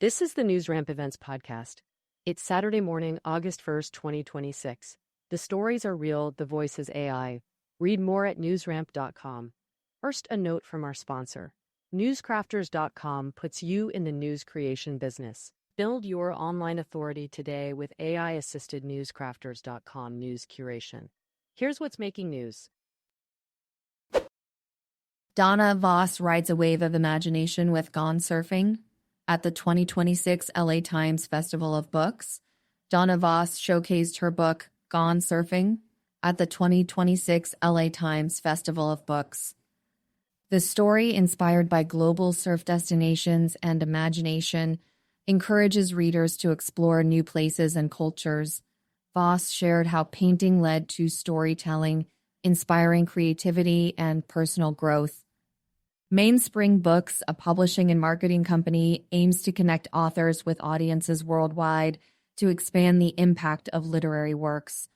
This is the NewsRamp Events Podcast. It's Saturday morning, August 1st, 2026. The stories are real, the voice is AI. Read more at newsramp.com. First, a note from our sponsor. Newscrafters.com puts you in the news creation business. Build your online authority today with AI-assisted newscrafters.com news curation. Here's what's making news. Donna Voss rides a wave of imagination with Gone Surfing. At the 2026 LA Times Festival of Books, Donna Voss showcased her book, Gone Surfing, at the 2026 LA Times Festival of Books. The story, inspired by global surf destinations and imagination, encourages readers to explore new places and cultures. Voss shared how painting led to storytelling, inspiring creativity and personal growth. Mainspring Books, a publishing and marketing company, aims to connect authors with audiences worldwide to expand the impact of literary works.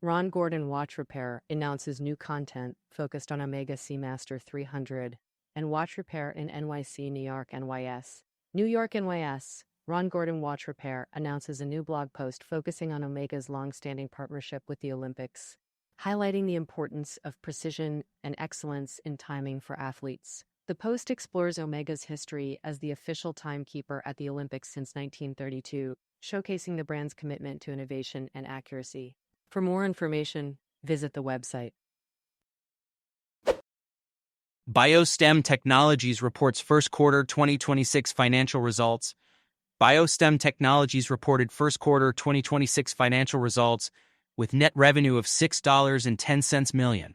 Ron Gordon Watch Repair announces new content focused on Omega Seamaster 300 and watch repair in NYC, New York, NYS. New York, NYS. Ron Gordon Watch Repair announces a new blog post focusing on Omega's long-standing partnership with the Olympics, highlighting the importance of precision and excellence in timing for athletes. The post explores Omega's history as the official timekeeper at the Olympics since 1932, showcasing the brand's commitment to innovation and accuracy. For more information, visit the website. BioStem Technologies reports first quarter 2026 financial results. BioStem Technologies reported first quarter 2026 financial results with net revenue of $6.10 million.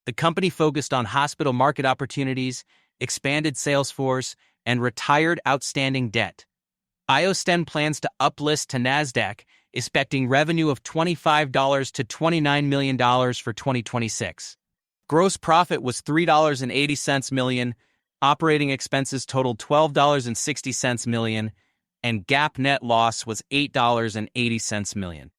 The company focused on hospital market opportunities, expanded sales force, and retired outstanding debt. BioStem plans to uplist to NASDAQ, expecting revenue of $25 to $29 million for 2026. Gross profit was $3.80 million, operating expenses totaled $12.60 million, and GAAP net loss was $8.80 million.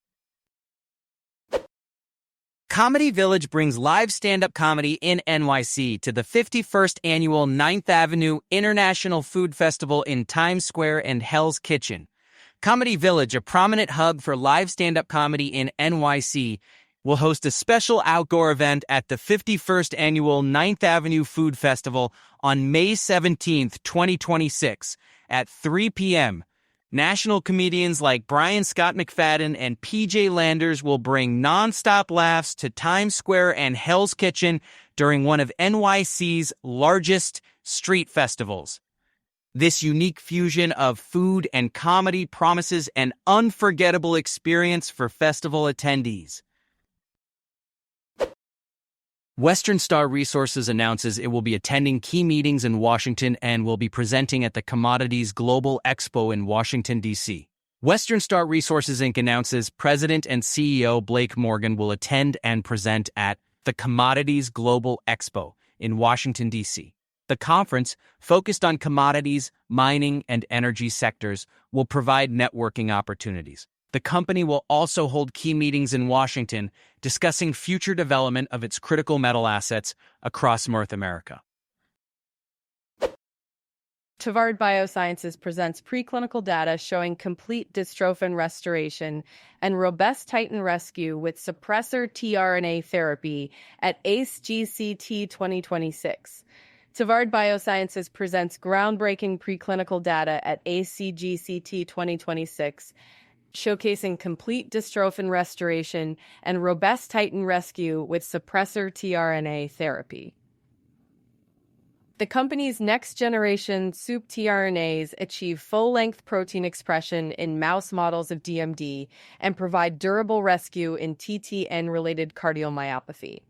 Comedy Village brings live stand-up comedy in NYC to the 51st Annual 9th Avenue International Food Festival in Times Square and Hell's Kitchen. Comedy Village, a prominent hub for live stand-up comedy in NYC, will host a special outdoor event at the 51st Annual 9th Avenue Food Festival on May 17, 2026, at 3 p.m., National comedians like Brian Scott McFadden and PJ Landers will bring non-stop laughs to Times Square and Hell's Kitchen during one of NYC's largest street festivals. This unique fusion of food and comedy promises an unforgettable experience for festival attendees. Western Star Resources announces it will be attending key meetings in Washington and will be presenting at the Commodities Global Expo in Washington, D.C. Western Star Resources Inc. announces President and CEO Blake Morgan will attend and present at the Commodities Global Expo in Washington, D.C. The conference, focused on commodities, mining, and energy sectors, will provide networking opportunities. The company will also hold key meetings in Washington discussing future development of its critical metal assets across North America. Tavard Biosciences presents preclinical data showing complete dystrophin restoration and robust titin rescue with suppressor tRNA therapy at ACE-GCT 2026. Tavard Biosciences presents groundbreaking preclinical data at ACE-GCT 2026, showcasing complete dystrophin restoration and robust titin rescue with suppressor tRNA therapy. The company's next-generation soup tRNAs achieve full-length protein expression in mouse models of DMD and provide durable rescue in TTN-related cardiomyopathy.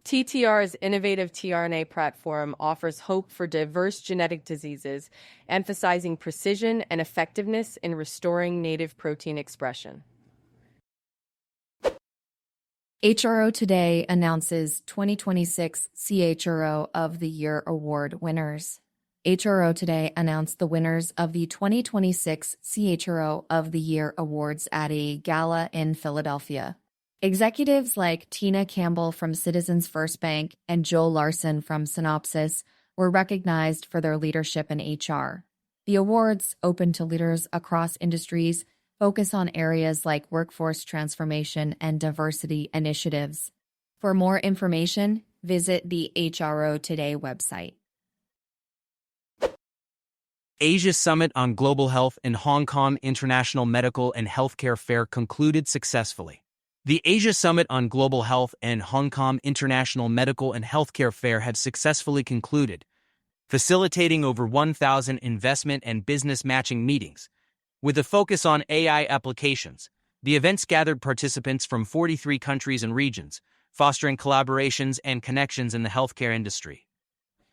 TTR's innovative tRNA platform offers hope for diverse genetic diseases, emphasizing precision and effectiveness in restoring native protein expression. HRO Today announces 2026 CHRO of the Year Award winners. HRO Today announced the winners of the 2026 CHRO of the Year Awards at a gala in Philadelphia. Executives like Tina Campbell from Citizens First Bank and Joe Larson from Synopsys were recognized for their leadership in HR. The awards, open to leaders across industries, focus on areas like workforce transformation and diversity initiatives. For more information, visit the HRO Today website. Asia Summit on Global Health in Hong Kong International Medical and Healthcare Fair concluded successfully. The Asia Summit on Global Health and Hong Kong International Medical and Healthcare Fair had successfully concluded, facilitating over 1,000 investment and business matching meetings. With a focus on AI applications, the events gathered participants from 43 countries and regions, fostering collaborations and connections in the healthcare industry.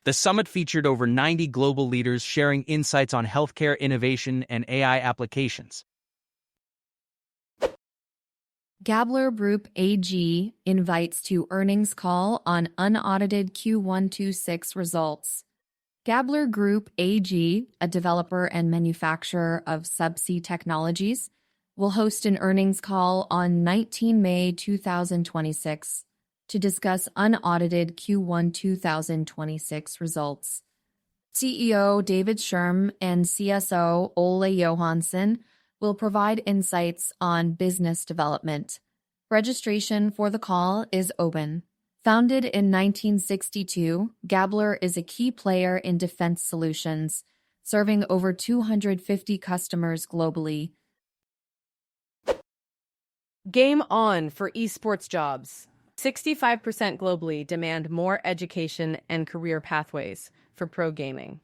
The summit featured over 90 global leaders sharing insights on healthcare innovation and AI applications. Gabler Group AG invites to earnings call on unaudited Q1 26 results. Gabler Group AG, a developer and manufacturer of subsea technologies, will host an earnings call on 19 May 2026 to discuss unaudited Q1 2026 results. CEO David Sherm and CSO Ole Johansson will provide insights on business development. Registration for the call is open. Founded in 1962, Gabler is a key player in defense solutions, serving over 250 customers globally. Game on for esports jobs. 65% globally demand more education and career pathways for pro gaming.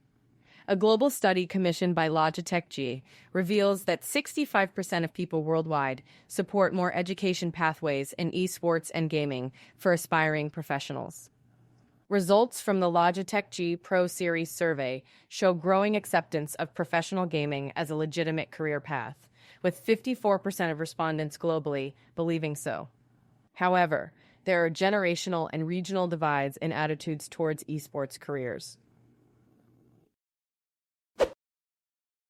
A global study commissioned by Logitech G reveals that 65% of people worldwide support more education pathways in esports and gaming for aspiring professionals. Results from the Logitech G Pro Series survey show growing acceptance of professional gaming as a legitimate career path, with 54% of respondents globally believing so. However, there are generational and regional divides in attitudes towards esports careers.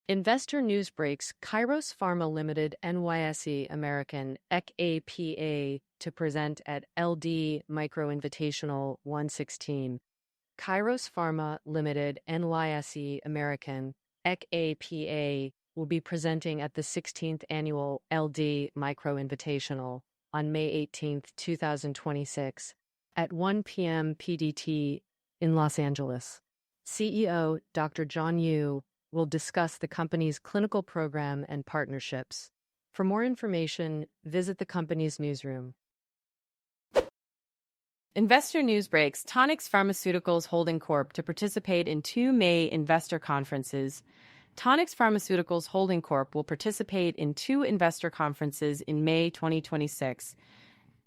Investor news breaks Kairos Pharma Limited NYSE American ECAPA to present at LD Micro Invitational 116. Kairos Pharma Limited NYSE American ECAPA will be presenting at the 16th Annual LD Micro Invitational on May 18, 2026, at 1 p.m. PDT in Los Angeles. CEO Dr. John Yu will discuss the company's clinical program and partnerships. For more information, visit the company's newsroom. Investor news breaks Tonix Pharmaceuticals Holding Corp. To participate in 2 May investor conferences. Tonix Pharmaceuticals Holding Corp. Will participate in 2 investor conferences in May 2026.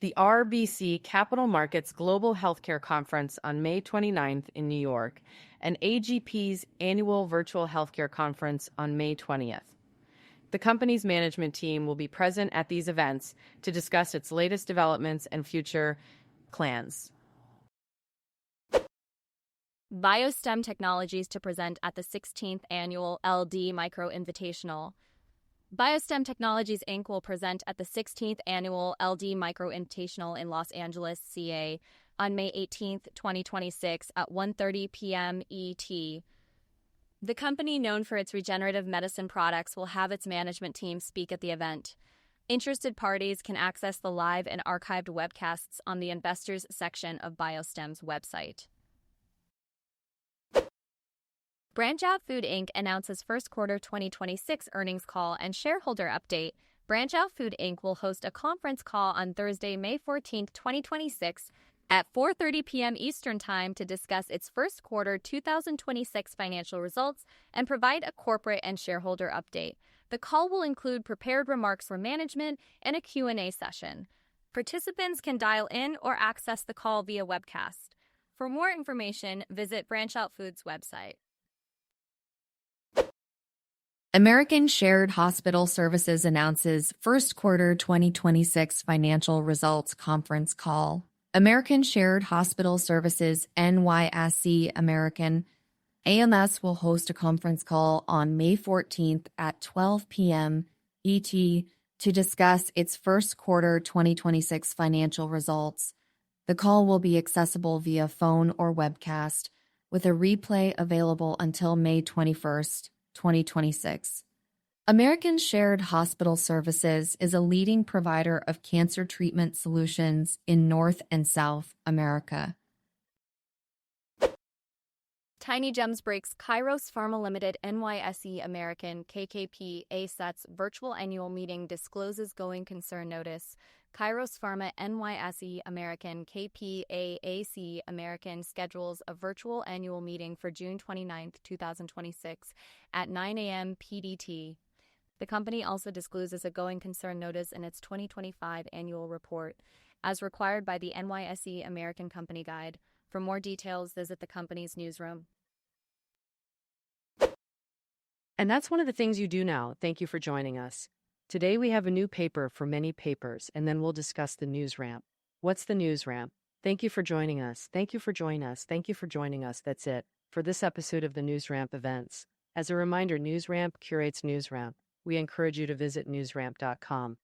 The RBC Capital Markets Global Healthcare Conference on May 29th in New York, and AGP's annual virtual healthcare conference on May 20th. The company's management team will be present at these events to discuss its latest developments and future plans. BioStem Technologies to present at the 16th Annual LD Micro Invitational. BioStem Technologies Inc. will present at the 16th Annual LD Micro Invitational in Los Angeles, CA, on May 18, 2026 at 1:30 p.m. ET. The company, known for its regenerative medicine products, will have its management team speak at the event. Interested parties can access the live and archived webcasts on the Investors section of BioStem's website. BranchOut Food Inc. announces first quarter 2026 earnings call and shareholder update. BranchOut Food Inc. will host a conference call on Thursday, May 14, 2026 at 4:30 p.m. Eastern Time to discuss its first quarter 2026 financial results and provide a corporate and shareholder update. The call will include prepared remarks from management and a Q&A session. Participants can dial in or access the call via webcast. For more information, visit BranchOut Foods' website. American Shared Hospital Services announces first quarter 2026 financial results conference call. American Shared Hospital Services NYSE American AMS will host a conference call on May 14th at 12 p.m. ET to discuss its first quarter 2026 financial results. The call will be accessible via phone or webcast. with a replay available until May 21st, 2026. American Shared Hospital Services is a leading provider of cancer treatment solutions in North and South America. Tiny Gems breaks Kairos Pharma Limited NYSE American KKP ASET's virtual annual meeting discloses going concern notice. Kairos Pharma NYSE American KPAAC American schedules a virtual annual meeting for June 29, 2026 at 9 a.m. PDT. The company also discloses a going concern notice in its 2025 annual report, as required by the NYSE American Company Guide. For more details, visit the company's newsroom. And that's one of the things you do now. Thank you for joining us. Today we have a new paper for many papers, and then we'll discuss the news ramp. What's the news ramp? Thank you for joining us. Thank you for joining us. Thank you for joining us. That's it for this episode of the News Ramp events. As a reminder, News Ramp curates News Ramp. We encourage you to visit newsramp.com.